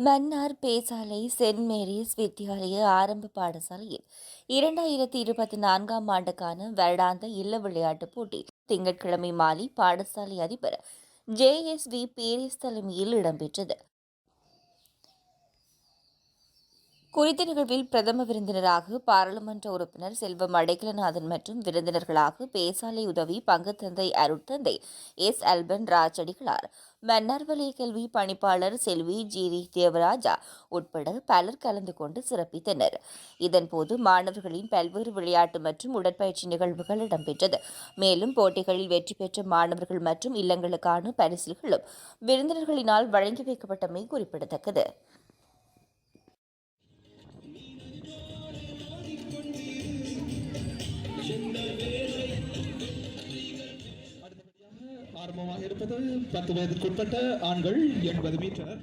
Mannar Pesalai send Mary's வித்தியாலய ஆரம்ப பாடசாலையில் 2024ஆம் ஆண்டுக்கான வருடாந்த இல்ல விளையாட்டுப் போட்டி திங்கட்கிழமை மாலை பாடசாலை அதிபர் JSV பீரிஸ் தலைமையில் இடம்பெற்றது. குறித்த நிகழ்வில் பிரதம விருந்தினராக பாராளுமன்ற உறுப்பினர் செல்வம் அடைக்கலநாதன் மற்றும் விருந்தினர்களாக பேசாலை உதவி பங்குத்தந்தை அருட்தந்தை அல்பன் ராஜடிகளார், மன்னார் வலய கல்வி பணிப்பாளர் செல்வி ஜிரி தேவராஜா உட்பட பலர் கலந்து கொண்டு சிறப்பித்தனர். இதன்போது மாணவர்களின் பல்வேறு விளையாட்டு மற்றும் உடற்பயிற்சி நிகழ்வுகள் இடம்பெற்றது. மேலும் போட்டிகளில் வெற்றி பெற்ற மாணவர்கள் மற்றும் இல்லங்களுக்கான பரிசில்களும் விருந்தினர்களினால் வழங்கி வைக்கப்பட்டமை குறிப்பிடத்தக்கது. ஆரம்பமாக இருப்பது 10 வயதுக்குட்பட்ட ஆண்கள் 80 மீட்டர்.